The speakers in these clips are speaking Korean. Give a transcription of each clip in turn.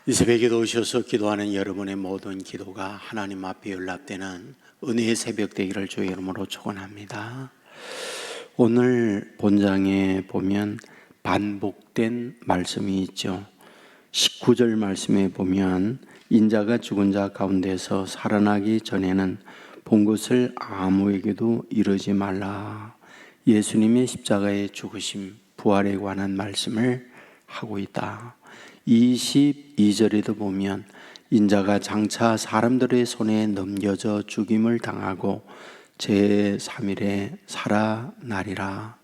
이 새벽에도 오셔서 기도하는 여러분의 모든 기도가 하나님 앞에 연락되는 은혜의 새벽 되기를 주의 이름으로 축원합니다. 오늘 본장에 보면 반복된 말씀이 있죠. 19절 말씀에 보면 인자가 죽은 자 가운데서 살아나기 전에는 본 것을 아무에게도 이르지 말라. 예수님의 십자가의 죽으심, 부활에 관한 말씀을 하고 있다. 22절에도 보면 인자가 장차 사람들의 손에 넘겨져 죽임을 당하고 제3일에 살아나리라.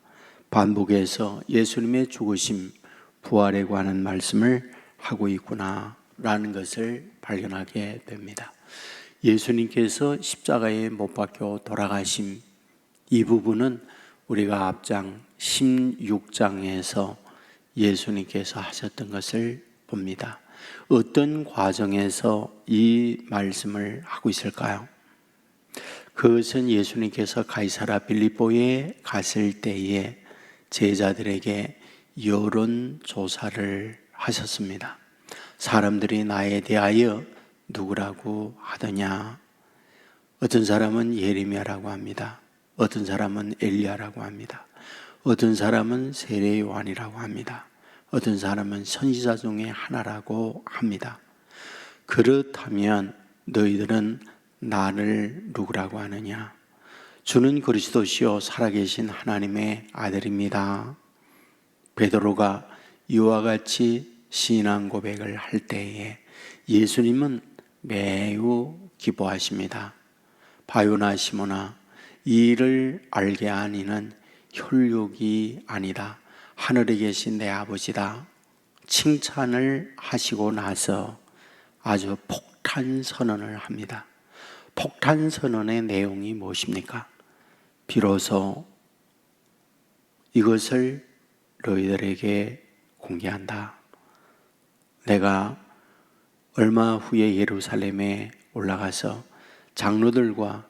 반복해서 예수님의 죽으심, 부활에 관한 말씀을 하고 있구나 라는 것을 발견하게 됩니다. 예수님께서 십자가에 못 박혀 돌아가심, 이 부분은 우리가 앞장 16장에서 예수님께서 하셨던 것을 봅니다. 어떤 과정에서 이 말씀을 하고 있을까요? 그것은 예수님께서 가이사라 빌립보에 갔을 때에 제자들에게 여론조사를 하셨습니다. 사람들이 나에 대하여 누구라고 하더냐? 어떤 사람은 예레미야라고 합니다. 어떤 사람은 엘리야라고 합니다. 어떤 사람은 세례 요한이라고 합니다. 어떤 사람은 선지자 중에 하나라고 합니다. 그렇다면 너희들은 나를 누구라고 하느냐? 주는 그리스도시요 살아계신 하나님의 아들입니다. 베드로가 이와 같이 신앙 고백을 할 때에 예수님은 매우 기뻐하십니다. 바요나 시몬아, 이 일을 알게 하니는 혈육이 아니다, 하늘에 계신 내 아버지다. 칭찬을 하시고 나서 아주 폭탄 선언을 합니다. 폭탄 선언의 내용이 무엇입니까? 비로소 이것을 너희들에게 공개한다. 내가 얼마 후에 예루살렘에 올라가서 장로들과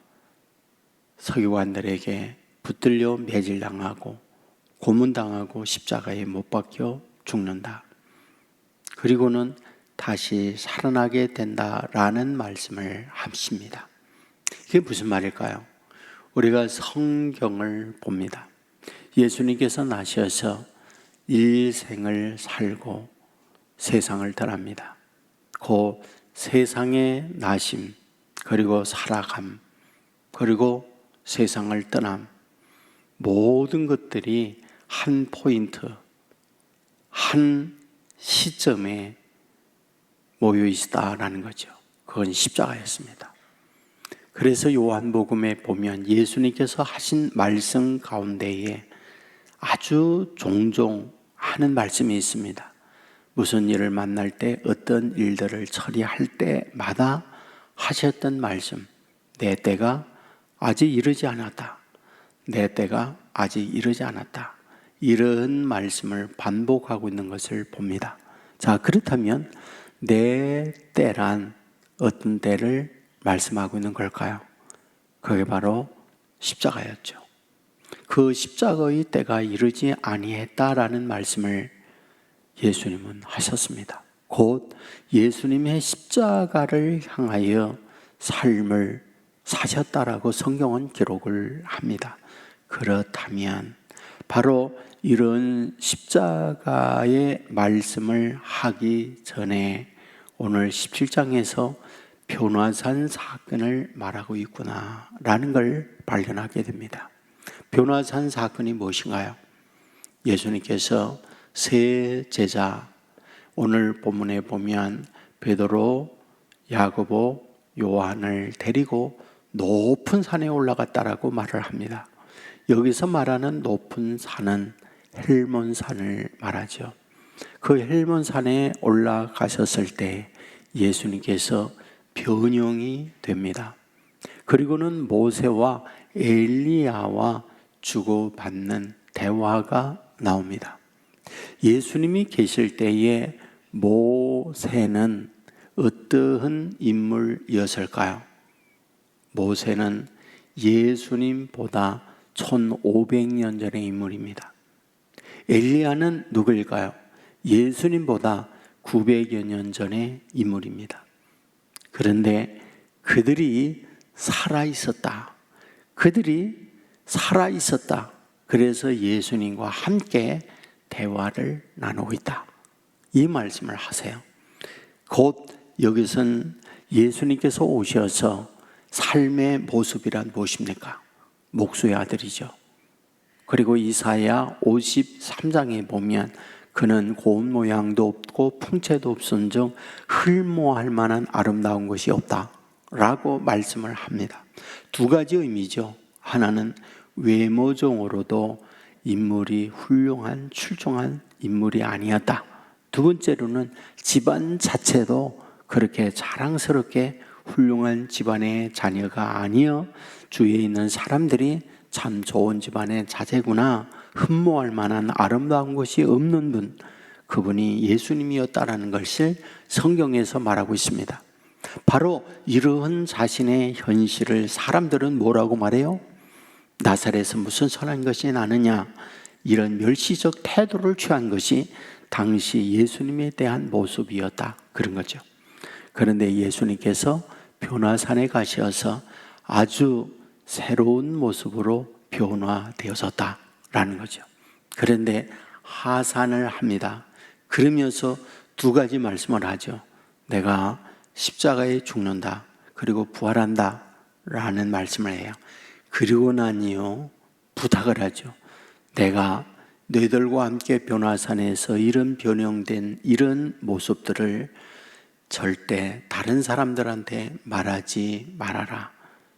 서기관들에게 붙들려 매질당하고 고문당하고 십자가에 못 박혀 죽는다. 그리고는 다시 살아나게 된다라는 말씀을 하십니다. 이게 무슨 말일까요? 우리가 성경을 봅니다. 예수님께서 나셔서 일생을 살고 세상을 떠납니다. 그 세상의 나심, 그리고 살아감, 그리고 세상을 떠남, 모든 것들이 한 포인트, 한 시점에 모여 있다라는 거죠. 그건 십자가였습니다. 그래서 요한복음에 보면 예수님께서 하신 말씀 가운데에 아주 종종 하는 말씀이 있습니다. 무슨 일을 만날 때, 어떤 일들을 처리할 때마다 하셨던 말씀, 내 때가 아직 이르지 않았다. 내 때가 아직 이르지 않았다. 이런 말씀을 반복하고 있는 것을 봅니다. 자, 그렇다면 내 때란 어떤 때를 말씀하고 있는 걸까요? 그게 바로 십자가였죠. 그 십자가의 때가 이르지 아니했다라는 말씀을 예수님은 하셨습니다. 곧 예수님의 십자가를 향하여 삶을 사셨다라고 성경은 기록을 합니다. 그렇다면 바로 이런 십자가의 말씀을 하기 전에 오늘 17장에서 변화산 사건을 말하고 있구나라는 걸 발견하게 됩니다. 변화산 사건이 무엇인가요? 예수님께서 세 제자, 오늘 본문에 보면 베드로, 야고보, 요한을 데리고 높은 산에 올라갔다라고 말을 합니다. 여기서 말하는 높은 산은 헬몬산을 말하죠. 그 헬몬산에 올라가셨을 때 예수님께서 변형이 됩니다. 그리고는 모세와 엘리야와 주고받는 대화가 나옵니다. 예수님이 계실 때에 모세는 어떠한 인물이었을까요? 모세는 예수님보다 1500년 전의 인물입니다. 엘리야는 누구일까요? 예수님보다 900여 년 전의 인물입니다. 그런데 그들이 살아 있었다. 그들이 살아 있었다. 그래서 예수님과 함께 대화를 나누고 있다. 이 말씀을 하세요. 곧 여기선 예수님께서 오셔서 삶의 모습이란 무엇입니까? 목수의 아들이죠. 그리고 이사야 53장에 보면 그는 고운 모양도 없고 풍채도 없은즉 흠모할 만한 아름다운 것이 없다 라고 말씀을 합니다. 두 가지 의미죠. 하나는 외모적으로도 인물이 훌륭한 출중한 인물이 아니었다. 두 번째로는 집안 자체도 그렇게 자랑스럽게 훌륭한 집안의 자녀가 아니어 주위에 있는 사람들이 참 좋은 집안의 자제구나, 흠모할 만한 아름다운 것이 없는 분, 그분이 예수님이었다라는 것을 성경에서 말하고 있습니다. 바로 이러한 자신의 현실을 사람들은 뭐라고 말해요? 나사렛에서 무슨 선한 것이 나느냐, 이런 멸시적 태도를 취한 것이 당시 예수님에 대한 모습이었다, 그런 거죠. 그런데 예수님께서 변화산에 가셔서 아주 새로운 모습으로 변화되어졌다라는 거죠. 그런데 하산을 합니다. 그러면서 두 가지 말씀을 하죠. 내가 십자가에 죽는다, 그리고 부활한다 라는 말씀을 해요. 그리고 나니요 부탁을 하죠. 내가 너희들과 함께 변화산에서 이런 변형된 이런 모습들을 절대 다른 사람들한테 말하지 말아라.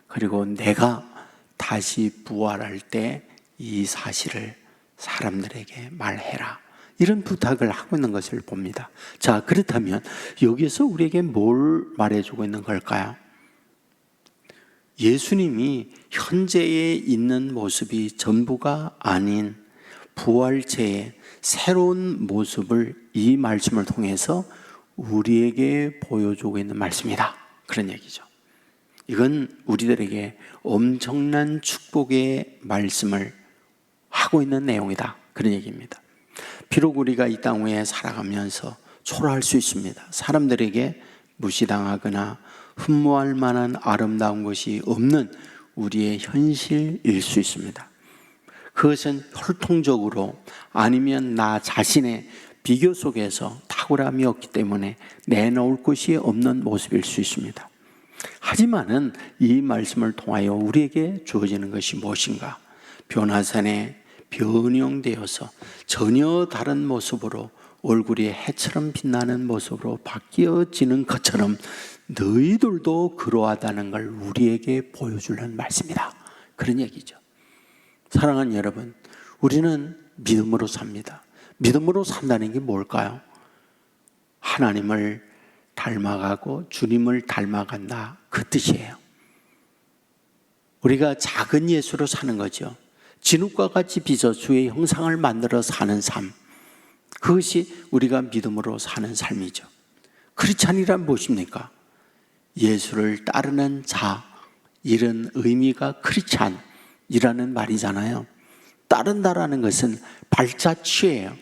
그리고 내가 다시 부활할 때 이 사실을 사람들에게 말해라. 이런 부탁을 하고 있는 것을 봅니다. 자, 그렇다면 여기서 우리에게 뭘 말해주고 있는 걸까요? 예수님이 현재에 있는 모습이 전부가 아닌 부활체의 새로운 모습을 이 말씀을 통해서 우리에게 보여주고 있는 말씀이다, 그런 얘기죠. 이건 우리들에게 엄청난 축복의 말씀을 하고 있는 내용이다, 그런 얘기입니다. 비록 우리가 이 땅 위에 살아가면서 초라할 수 있습니다. 사람들에게 무시당하거나 흠모할 만한 아름다운 것이 없는 우리의 현실일 수 있습니다. 그것은 혈통적으로 아니면 나 자신의 비교 속에서 탁월함이 없기 때문에 내놓을 것이 없는 모습일 수 있습니다. 하지만은 이 말씀을 통하여 우리에게 주어지는 것이 무엇인가? 변화산에 변형되어서 전혀 다른 모습으로 얼굴이 해처럼 빛나는 모습으로 바뀌어지는 것처럼 너희들도 그러하다는 걸 우리에게 보여주려는 말씀이다, 그런 얘기죠. 사랑하는 여러분, 우리는 믿음으로 삽니다. 믿음으로 산다는 게 뭘까요? 하나님을 닮아가고 주님을 닮아간다, 그 뜻이에요. 우리가 작은 예수로 사는 거죠. 진흙과 같이 빚어 주의 형상을 만들어 사는 삶, 그것이 우리가 믿음으로 사는 삶이죠. 크리스찬이란 무엇입니까? 예수를 따르는 자, 이런 의미가 크리스찬이라는 말이잖아요. 따른다라는 것은 발자취예요.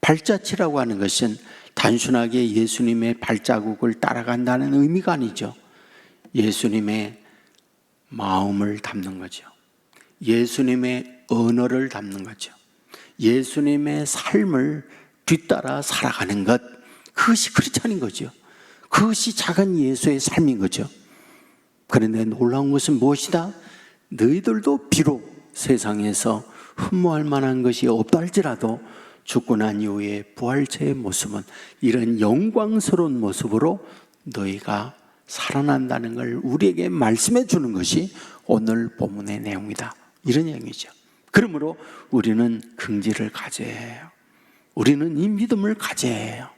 발자취라고 하는 것은 단순하게 예수님의 발자국을 따라간다는 의미가 아니죠. 예수님의 마음을 담는 거죠. 예수님의 언어를 담는 거죠. 예수님의 삶을 뒤따라 살아가는 것, 그것이 크리스찬인 거죠. 그것이 작은 예수의 삶인 거죠. 그런데 놀라운 것은 무엇이다? 너희들도 비록 세상에서 흠모할 만한 것이 없다 할지라도 죽고 난 이후에 부활체의 모습은 이런 영광스러운 모습으로 너희가 살아난다는 걸 우리에게 말씀해 주는 것이 오늘 본문의 내용이다, 이런 얘기죠. 그러므로 우리는 긍지를 가져야 해요. 우리는 이 믿음을 가져야 해요.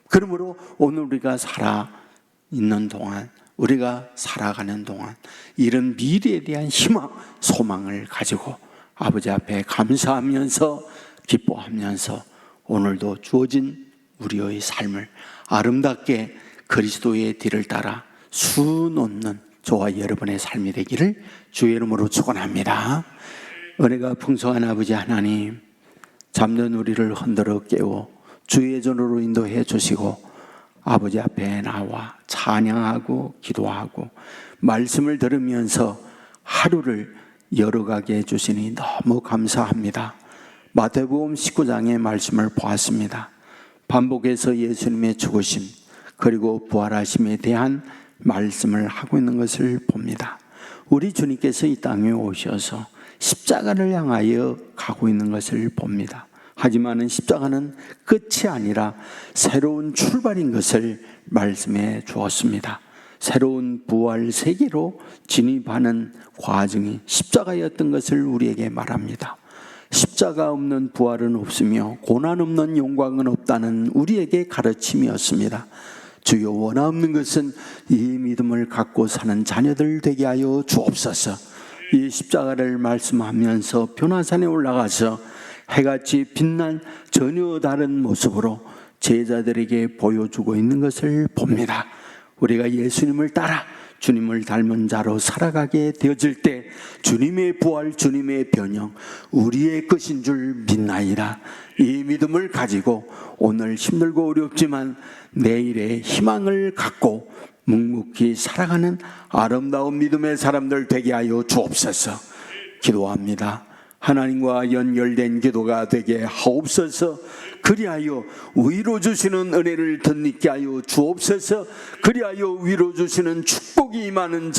그러므로 오늘 우리가 살아있는 동안, 우리가 살아가는 동안 이런 미래에 대한 희망, 소망을 가지고 아버지 앞에 감사하면서 기뻐하면서 오늘도 주어진 우리의 삶을 아름답게 그리스도의 뒤를 따라 수놓는 저와 여러분의 삶이 되기를 주의 이름으로 축원합니다. 은혜가 풍성한 아버지 하나님, 잠든 우리를 흔들어 깨워 주의 전으로 인도해 주시고 아버지 앞에 나와 찬양하고 기도하고 말씀을 들으면서 하루를 열어가게 해주시니 너무 감사합니다. 마태복음 19장의 말씀을 보았습니다. 반복해서 예수님의 죽으심 그리고 부활하심에 대한 말씀을 하고 있는 것을 봅니다. 우리 주님께서 이 땅에 오셔서 십자가를 향하여 가고 있는 것을 봅니다. 하지만 십자가는 끝이 아니라 새로운 출발인 것을 말씀해 주었습니다. 새로운 부활 세계로 진입하는 과정이 십자가였던 것을 우리에게 말합니다. 십자가 없는 부활은 없으며 고난 없는 영광은 없다는 우리에게 가르침이었습니다. 주여, 원하옵는 것은 이 믿음을 갖고 사는 자녀들 되게 하여 주옵소서. 이 십자가를 말씀하면서 변화산에 올라가서 해같이 빛난 전혀 다른 모습으로 제자들에게 보여주고 있는 것을 봅니다. 우리가 예수님을 따라 주님을 닮은 자로 살아가게 되어질 때 주님의 부활, 주님의 변형 우리의 것인 줄 믿나이다. 이 믿음을 가지고 오늘 힘들고 어렵지만 내일의 희망을 갖고 묵묵히 살아가는 아름다운 믿음의 사람들 되게 하여 주옵소서. 기도합니다. 하나님과 연결된 기도가 되게 하옵소서. 그리하여 위로 주시는 은혜를 덧입게 하여 주옵소서. 그리하여 위로 주시는 축복이 임하는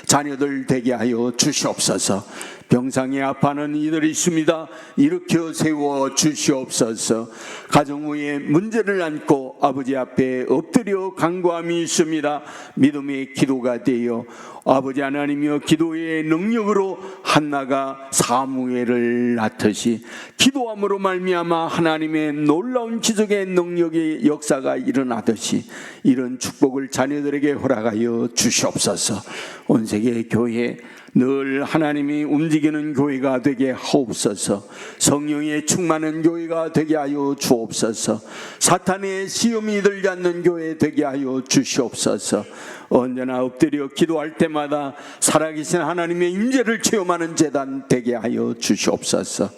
자녀들 되게 하여 주시옵소서. 병상에 아파하는 이들이 있습니다. 일으켜 세워 주시옵소서. 가정 위에 문제를 안고 아버지 앞에 엎드려 간구함이 있습니다. 믿음의 기도가 되어 아버지 하나님이여, 기도의 능력으로 한나가 사무엘을 낳듯이 기도함으로 말미암아 하나님의 놀라운 기적의 능력의 역사가 일어나듯이 이런 축복을 자녀들에게 허락하여 주시옵소서. 온 세계 교회 늘 하나님이 움직이는 교회가 되게 하옵소서. 성령의 충만한 교회가 되게 하여 주옵소서. 사탄의 시험이 들지 않는 교회 되게 하여 주시옵소서. 언제나 엎드려 기도할 때마다 살아계신 하나님의 임재를 체험하는 제단 되게 하여 주시옵소서.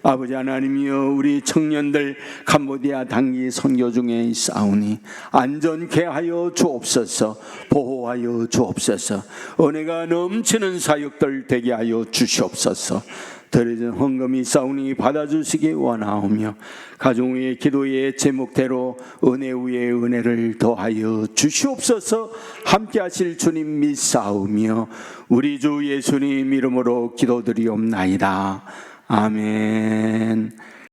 아버지 하나님이여, 우리 청년들 캄보디아 단기 선교 중에 있사오니 안전케 하여 주옵소서. 보호하여 주옵소서. 은혜가 넘치는 사역들 되게 하여 주시옵소서. 드려진 헌금이 있사오니 받아주시기 원하오며 가정 위의 기도의 제목대로 은혜 위에 은혜를 더하여 주시옵소서. 함께 하실 주님 믿사오며 우리 주 예수님 이름으로 기도드리옵나이다. 아멘.